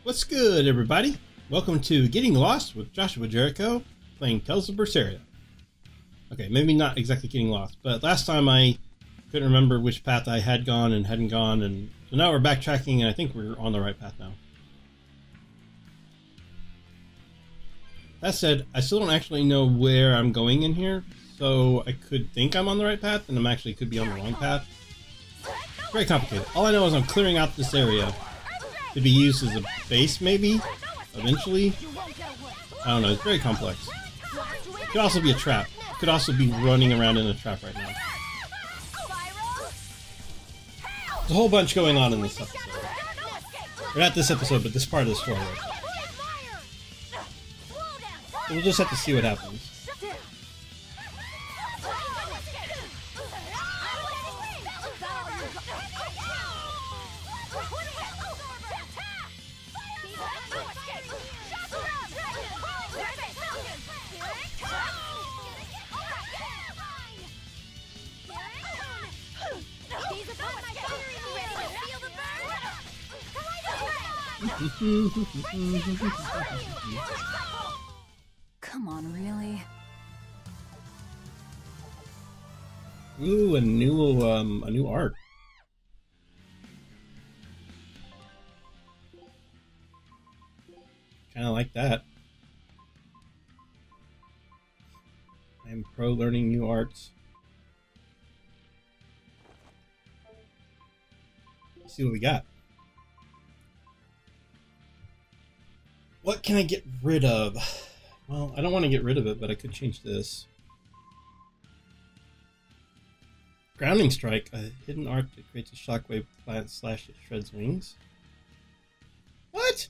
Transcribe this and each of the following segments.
What's good, everybody? Welcome to Getting Lost with Joshua Jericho, playing Tales of Berseria. Okay, maybe not exactly getting lost, but last time I couldn't remember which path I had gone and hadn't gone, and so now we're backtracking, and I think we're on the right path now. That said, I still don't actually know where I'm going in here, so I could think I'm on the right path, and I'm actually could be on the wrong path. It's very complicated. All I know is I'm clearing out this area to be used as a base, maybe, eventually. I don't know, it's very complex. It could also be a trap. It could also be running around in a trap right now. There's a whole bunch going on in this episode. Or not this episode, but this part of the story. So we'll just have to see what happens. Come on, really? Ooh, a new art. Kind of like that. I'm pro learning new arts. Let's see what we got. What can I get rid of? Well, I don't want to get rid of it, but I could change this. Grounding Strike, a hidden art that creates a shockwave plant slash it shreds wings. What?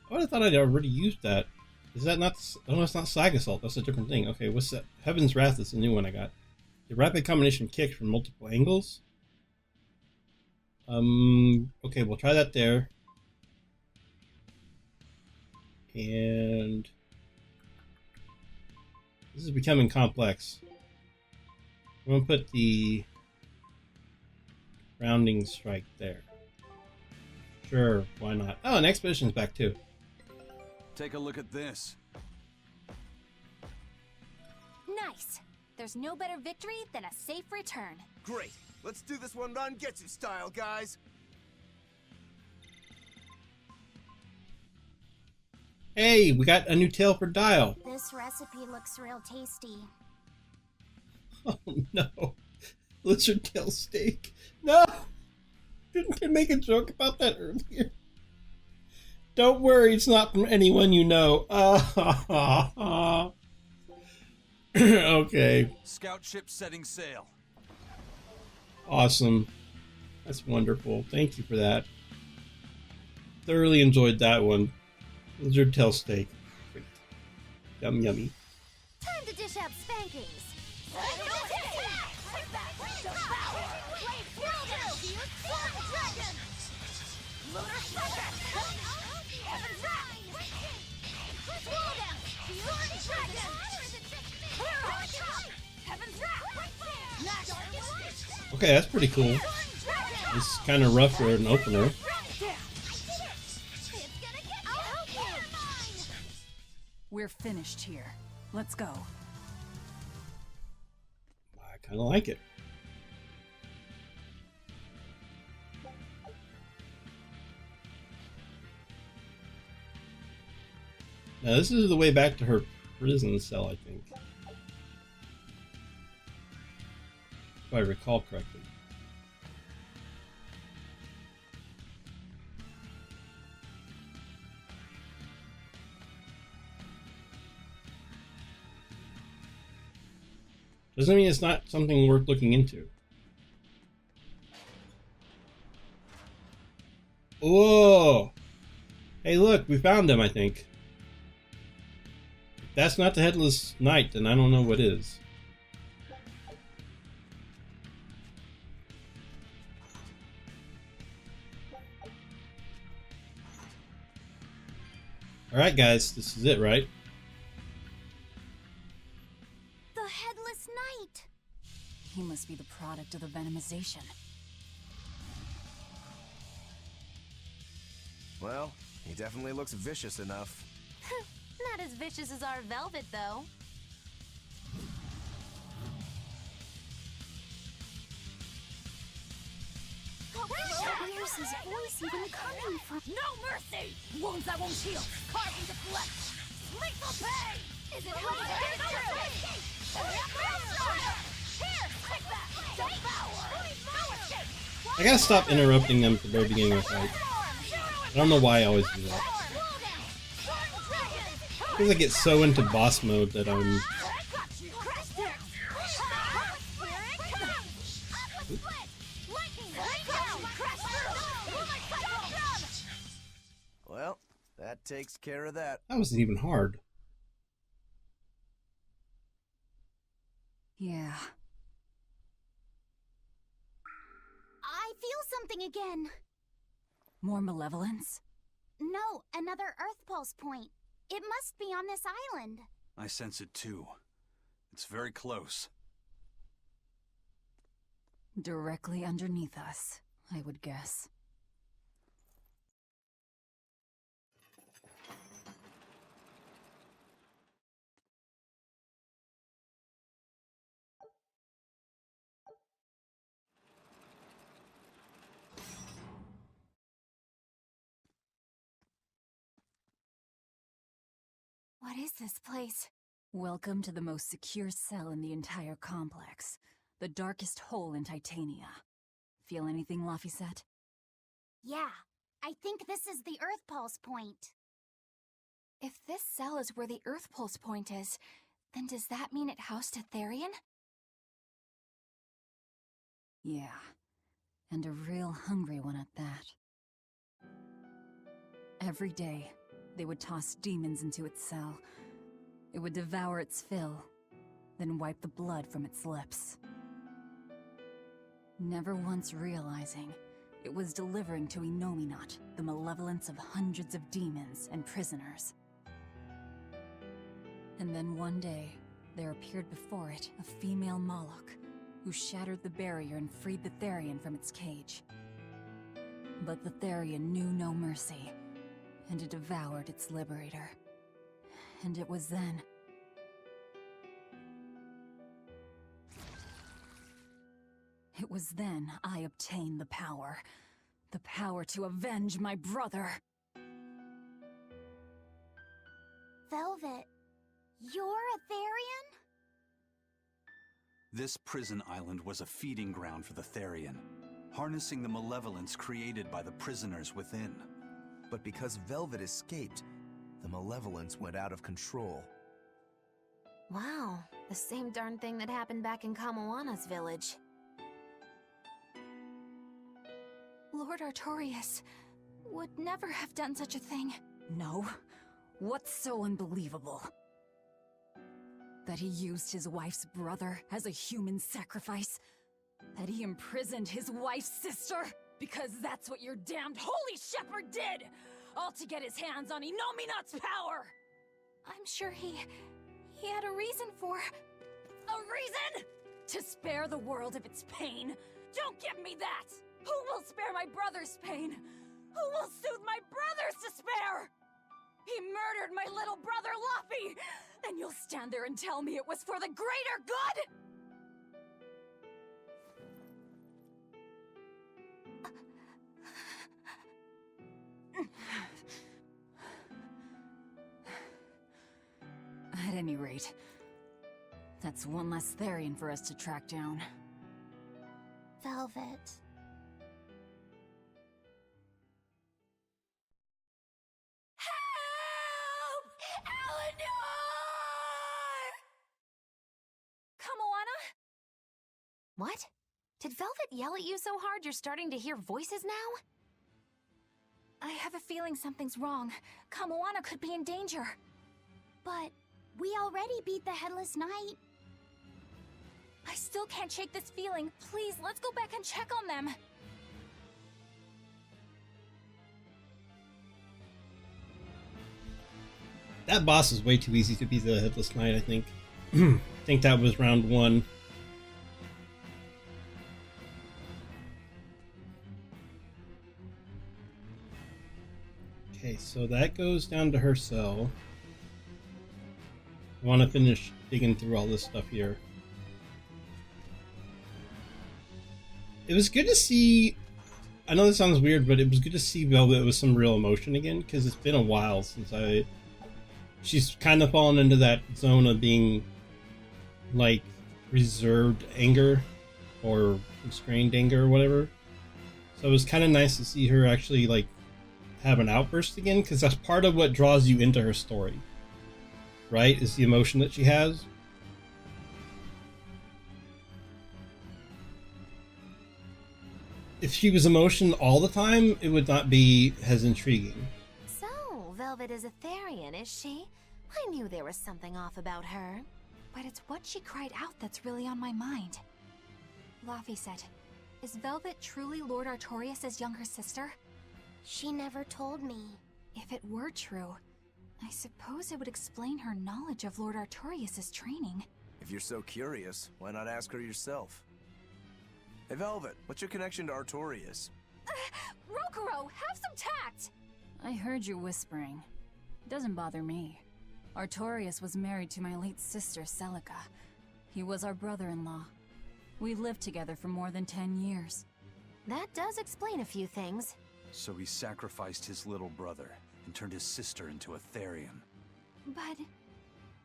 I would have thought I'd already used that. Is that not? Oh, it's not Slag Assault. That's a different thing. Okay, what's that? Heaven's Wrath is the new one I got. The rapid combination kicks from multiple angles. Okay, we'll try that there. And this is becoming complex. I'm going to put the Grounding Strike there. Sure, why not? Oh, and Expedition's back too. Take a look at this. Nice. There's no better victory than a safe return. Great. Let's do this one run Getsu style, guys. Hey, we got a new tail for Dial. This recipe looks real tasty. Oh no. Lizard tail steak. No! Didn't I make a joke about that earlier? Don't worry, it's not from anyone you know. Okay. Scout ship setting sail. Awesome. That's wonderful. Thank you for that. Thoroughly enjoyed that one. Lizard tail steak. Great. Yum yummy. Time to dish out spankings. Okay, that's pretty cool. It's kind of rough for an opener. We're finished here. Let's go. I kind of like it. Now this is the way back to her prison cell, I think. If I recall correctly. Doesn't mean it's not something worth looking into. Whoa! Hey look, we found him, I think. If that's not the Headless Knight, then I don't know what is. Alright guys, this is it, right? The Headless Knight! He must be the product of the venomization. Well, he definitely looks vicious enough. Not as vicious as our Velvet, though. Where's his voice even coming from? No mercy! Wounds that won't heal, carved into flesh. Lethal pain! Is it hard Here, take that! Devour! I gotta stop interrupting them at the very beginning of the fight. I don't know why I always do that. Because I get so into boss mode that I'm... Well, that takes care of that. That wasn't even hard. Yeah. I feel something again. More malevolence? No, another Earth Pulse point. It must be on this island. I sense it too. It's very close. Directly underneath us, I would guess. What is this place? Welcome to the most secure cell in the entire complex. The darkest hole in Titania. Feel anything, Laphicet? Yeah, I think this is the Earth Pulse point. If this cell is where the Earth Pulse point is, then does that mean it housed a Therian? Yeah. And a real hungry one at that. Every day, they would toss demons into its cell. It would devour its fill, then wipe the blood from its lips. Never once realizing it was delivering to Inominat the malevolence of hundreds of demons and prisoners. And then one day, there appeared before it a female Moloch, who shattered the barrier and freed the Therian from its cage. But the Therian knew no mercy, and it devoured its liberator. And it was then... It was then I obtained the power. The power to avenge my brother. Velvet, you're a Therian? This prison island was a feeding ground for the Therian, harnessing the malevolence created by the prisoners within. But because Velvet escaped, the malevolence went out of control. Wow, the same darn thing that happened back in Kamoana's village. Lord Artorias would never have done such a thing. No? What's so unbelievable? That he used his wife's brother as a human sacrifice? That he imprisoned his wife's sister? Because that's what your damned holy shepherd did! All to get his hands on Inominat's power! I'm sure he had a reason for... A reason? To spare the world of its pain? Don't give me that! Who will spare my brother's pain? Who will soothe my brother's despair? He murdered my little brother Laphie! And you'll stand there and tell me it was for the greater good? At any rate, that's one less Therian for us to track down. Velvet. What? Did Velvet yell at you so hard you're starting to hear voices now? I have a feeling something's wrong. Kamoana could be in danger. But we already beat the Headless Knight. I still can't shake this feeling. Please, let's go back and check on them. That boss is way too easy to be the Headless Knight, I think. I think that was round 1. Okay, so that goes down to her cell. I want to finish digging through all this stuff here. It was good to see. I know this sounds weird, but it was good to see Velvet with some real emotion again, because it's been a while since she's kind of fallen into that zone of being like reserved anger or restrained anger or whatever. So it was kind of nice to see her actually like have an outburst again, because that's part of what draws you into her story, right? Is the emotion that she has. If she was emotion all the time, it would not be as intriguing. So, Velvet is a Therian, is she? I knew there was something off about her. But it's what she cried out that's really on my mind. Laphicet, is Velvet truly Lord Artorias' younger sister? She never told me. If it were true, I suppose it would explain her knowledge of Lord Artorias' training. If you're so curious, why not ask her yourself? Hey Velvet, what's your connection to Artorias? Rokuro, have some tact! I heard you whispering. It doesn't bother me. Artorias was married to my late sister, Celica. He was our brother-in-law. We lived together for more than 10 years. That does explain a few things. So he sacrificed his little brother and turned his sister into a Therian. But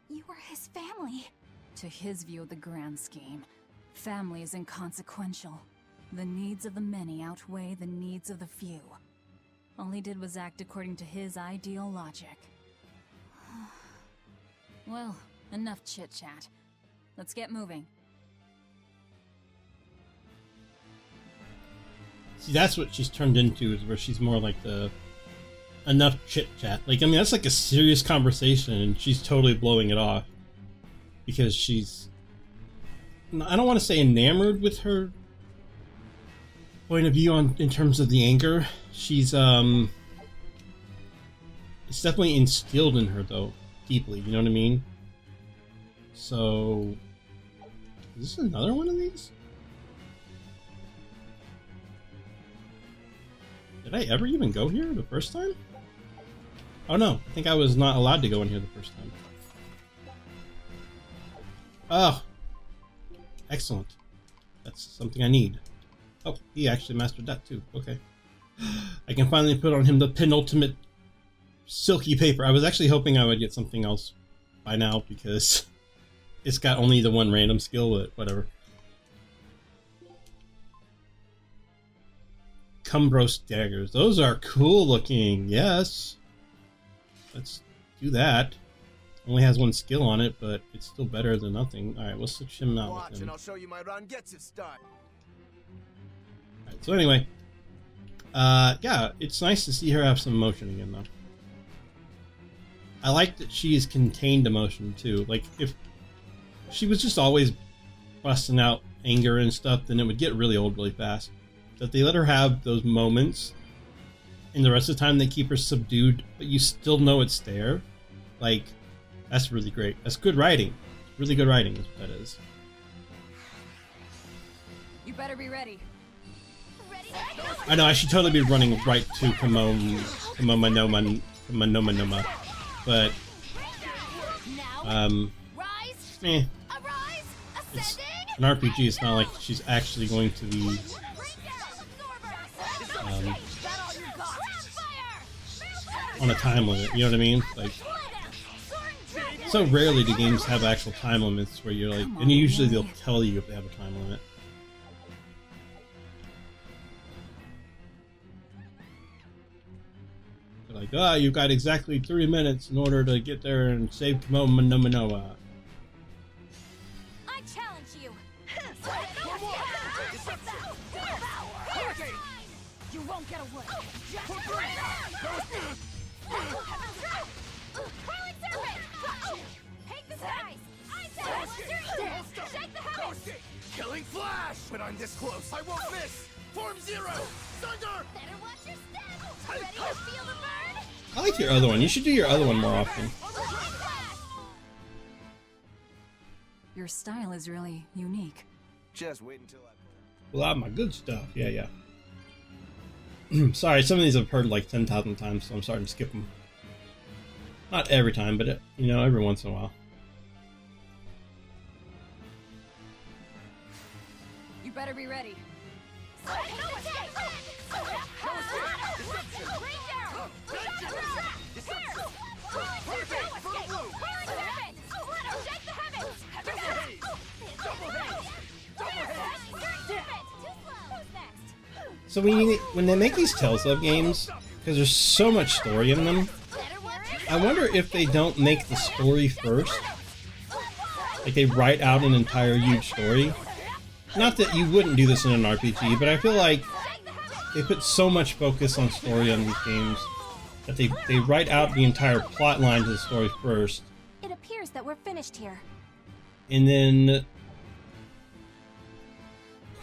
you were his family. To his view of the grand scheme, family is inconsequential. The needs of the many outweigh the needs of the few. All he did was act according to his ideal logic. Well, enough chit-chat. Let's get moving. See, that's what she's turned into, is where she's more like the enough chit-chat. Like, I mean, that's like a serious conversation, and she's totally blowing it off. Because she's... I don't want to say enamored with her point of view in terms of the anger. She's, it's definitely instilled in her, though, deeply, you know what I mean? So... Is this another one of these? Did I ever even go here the first time? Oh no, I think I was not allowed to go in here the first time. Oh! Excellent. That's something I need. Oh, he actually mastered that too. Okay. I can finally put on him the penultimate silky paper. I was actually hoping I would get something else by now, because it's got only the one random skill, but whatever. Cumbros daggers. Those are cool looking. Yes. Let's do that. Only has one skill on it, but it's still better than nothing. Alright, we'll switch him out with him. And I'll show you my Rangetsu style. Alright, so anyway. Yeah, it's nice to see her have some emotion again, though. I like that she is contained emotion, too. Like, if she was just always busting out anger and stuff, then it would get really old really fast. That they let her have those moments, and the rest of the time they keep her subdued, but you still know it's there. Like, that's really great. That's good writing. Really good writing is what that is. You better be ready. I know, I should totally be running right to Kamoma Noma, but it's an RPG. It's not like she's actually going to be on a time limit. You know what I mean? Like, so rarely do games have actual time limits where you're like, and usually they'll tell you if they have a time limit. They're like, ah, you've got exactly 3 minutes in order to get there and save Kamoma Noa. I challenge you. You won't get away. Curling serpent! Take this ice! Shake the house! Killing flash! When I'm this close, I won't miss! Form zero! Thunder! Better watch your step! Ready to feel the burn? I like your other one. You should do your other one more often. Your style is really unique. Just wait until I... Well, I have my good stuff. Yeah, yeah. Sorry, some of these I've heard like 10,000 times, so I'm starting to skip them. Not every time, but you know, every once in a while. You better be ready. So when they make these Tales of games, because there's so much story in them, I wonder if they don't make the story first. Like they write out an entire huge story. Not that you wouldn't do this in an RPG, but I feel like they put so much focus on story on these games that they write out the entire plot line to the story first. It appears that we're finished here. And then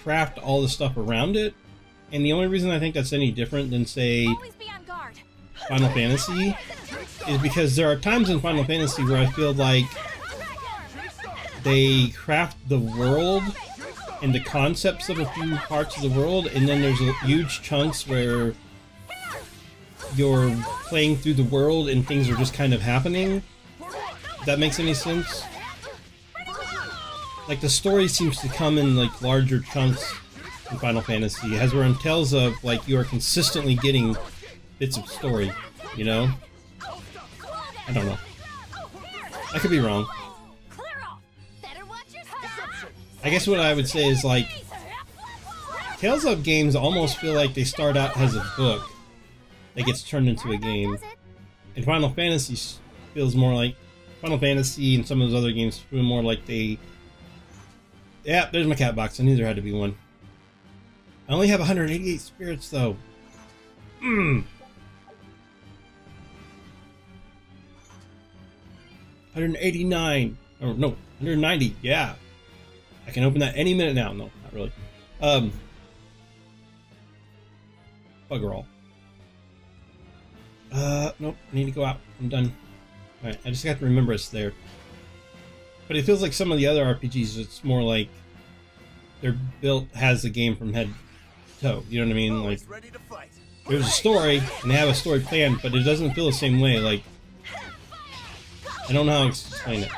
craft all the stuff around it. And the only reason I think that's any different than, say, Always be on guard. Final Fantasy is because there are times in Final Fantasy where I feel like they craft the world and the concepts of a few parts of the world, and then there's huge chunks where you're playing through the world and things are just kind of happening. If that makes any sense? Like the story seems to come in like larger chunks in Final Fantasy, as we're in Tales of, like, you are consistently getting bits of story, you know? I don't know. I could be wrong. I guess what I would say is, like, Tales of games almost feel like they start out as a book that gets turned into a game. And Final Fantasy feels more like Final Fantasy, and some of those other games feel more like they... Yeah, there's my cat box. I knew there had to be one. I only have 188 spirits, though. 189. Oh, no, 190. Yeah. I can open that any minute now. No, not really. Bugger all. Nope. I need to go out. I'm done. Alright, I just got to remember it's there. But it feels like some of the other RPGs, it's more like they're built, has the game from head to toe. You know what I mean? Like, there's a story, and they have a story planned, but it doesn't feel the same way. Like, I don't know how to explain it.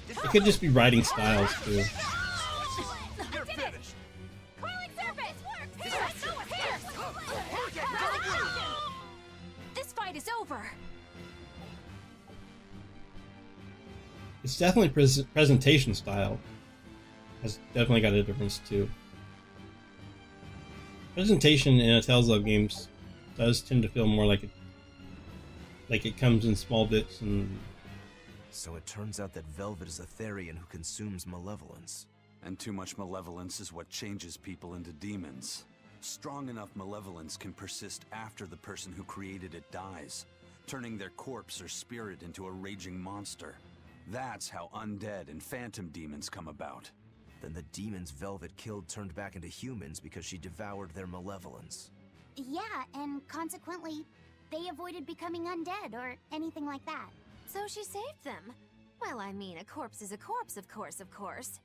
It could just be writing styles, too. This fight is over. It's definitely presentation style. Has definitely got a difference, too. Presentation in a Tales of games does tend to feel more like it comes in small bits and... So it turns out that Velvet is a Therian who consumes malevolence. And too much malevolence is what changes people into demons. Strong enough malevolence can persist after the person who created it dies, turning their corpse or spirit into a raging monster. That's how undead and phantom demons come about. Then the demons Velvet killed turned back into humans because she devoured their malevolence. Yeah, and consequently, they avoided becoming undead or anything like that. So she saved them. Well, I mean, a corpse is a corpse, of course.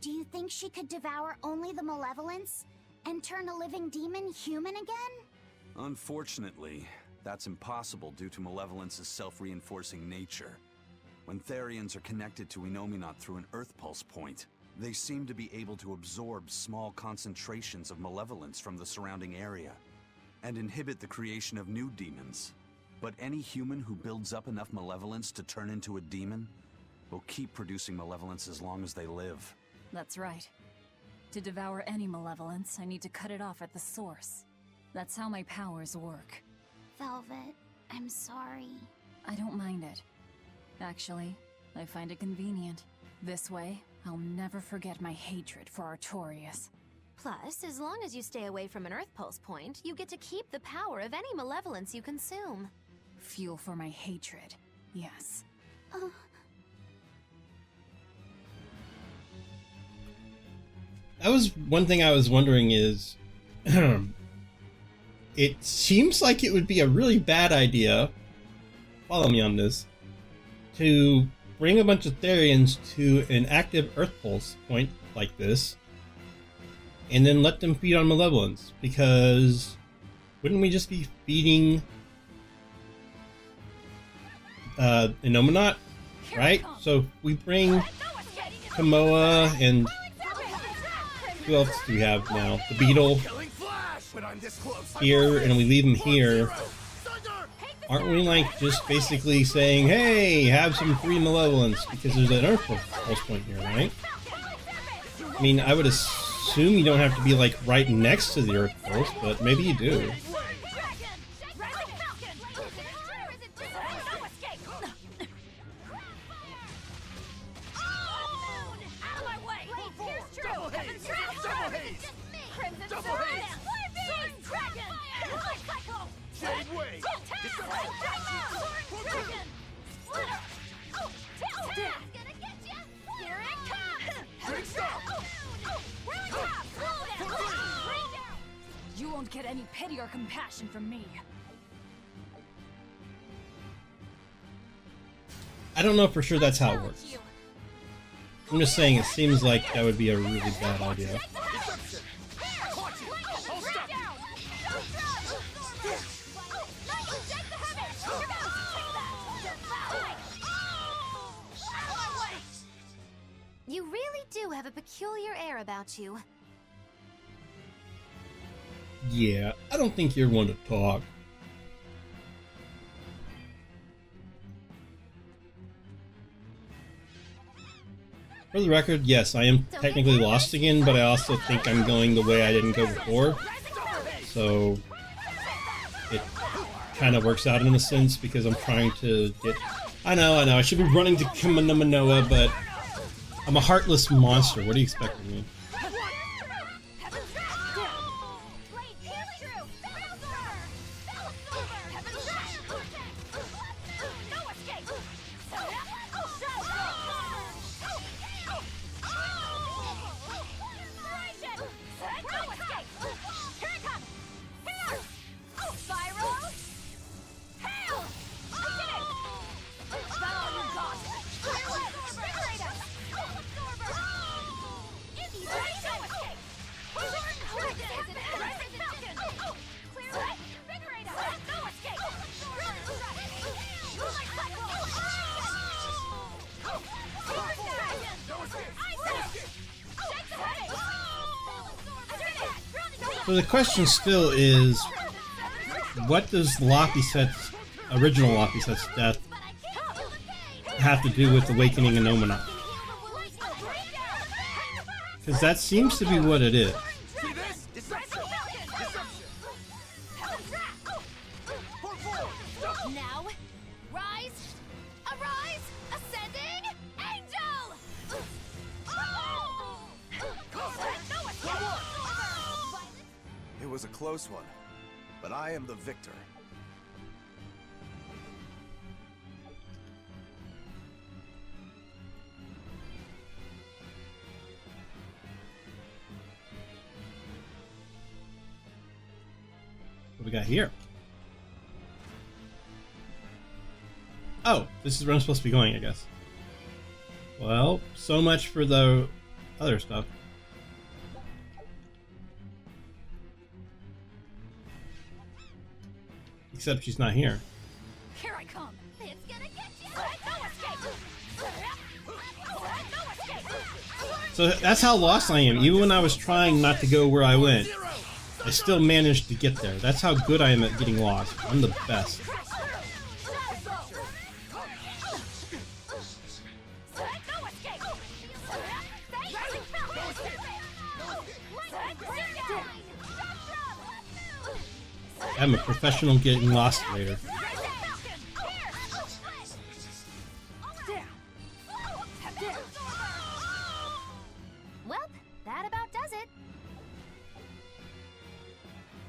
Do you think she could devour only the malevolence and turn a living demon human again? Unfortunately, that's impossible due to malevolence's self-reinforcing nature. When Therians are connected to Enominat through an Earth Pulse point, they seem to be able to absorb small concentrations of malevolence from the surrounding area and inhibit the creation of new demons. But any human who builds up enough malevolence to turn into a demon will keep producing malevolence as long as they live. That's right. To devour any malevolence, I need to cut it off at the source. That's how my powers work. Velvet, I'm sorry. I don't mind it. Actually, I find it convenient. This way, I'll never forget my hatred for Artorias. Plus, as long as you stay away from an Earth Pulse point, you get to keep the power of any malevolence you consume. Fuel for my hatred, yes. That was one thing I was wondering is... it seems like it would be a really bad idea, follow me on this, to bring a bunch of Therians to an active Earth Pulse point like this, and then let them feed on malevolence, because wouldn't we just be feeding Inominat, right? So if we bring Kamoa and who else do we have now? The Beetle here, and we leave him here. Aren't we like just basically saying, hey, have some free malevolence because there's an Earth Pulse point here, right? I mean, I would assume you don't have to be like right next to the Earth Pulse, but maybe you do. You won't get any pity or compassion from me. I don't know for sure that's how it works. I'm just saying it seems like that would be a really bad idea. You really do have a peculiar air about you. Yeah, I don't think you're one to talk. For the record, yes, I am technically lost again, but I also think I'm going the way I didn't go before. So it kind of works out in a sense because I'm trying to get... I know, I should be running to Kamanoa, but I'm a heartless monster. What do you expect of me? So the question still is, what does Lapiset's, original Lapiset's death have to do with awakening Inominat? Because that seems to be what it is. Now, rise, arise, ascending, angel! It was a close one, but I am the victor. What we got here? Oh, this is where I'm supposed to be going, I guess. Well, so much for the other stuff. Except she's not here. Here I come. It's gonna get you! So that's how lost I am. Even when I was trying not to go where I went, I still managed to get there. That's how good I am at getting lost. I'm the best. I'm a professional getting lost later. Well, that about does it.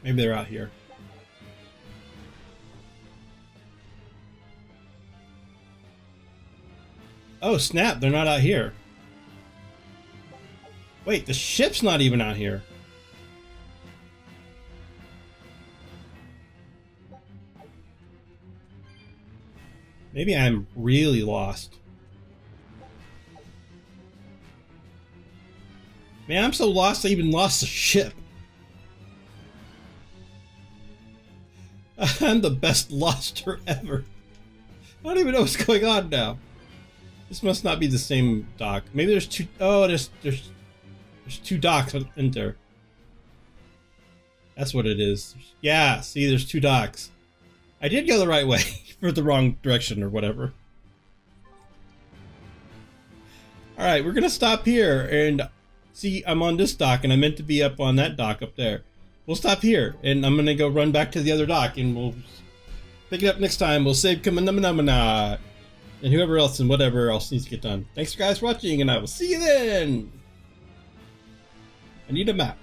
Maybe they're out here. Oh snap, they're not out here. Wait, the ship's not even out here. Maybe I'm really lost. Man, I'm so lost I even lost the ship. I'm the best loster ever. I don't even know what's going on now. This must not be the same dock. Maybe there's two. Oh, there's two docks in there. That's what it is. Yeah, see, there's two docks. I did go the right way for the wrong direction or whatever. All right, we're gonna stop here and see. I'm on this dock, and I meant to be up on that dock up there. We'll stop here, and I'm gonna go run back to the other dock, and we'll pick it up next time. We'll save Kamanamana and whoever else and whatever else needs to get done. Thanks guys for watching, and I will see you then. I need a map.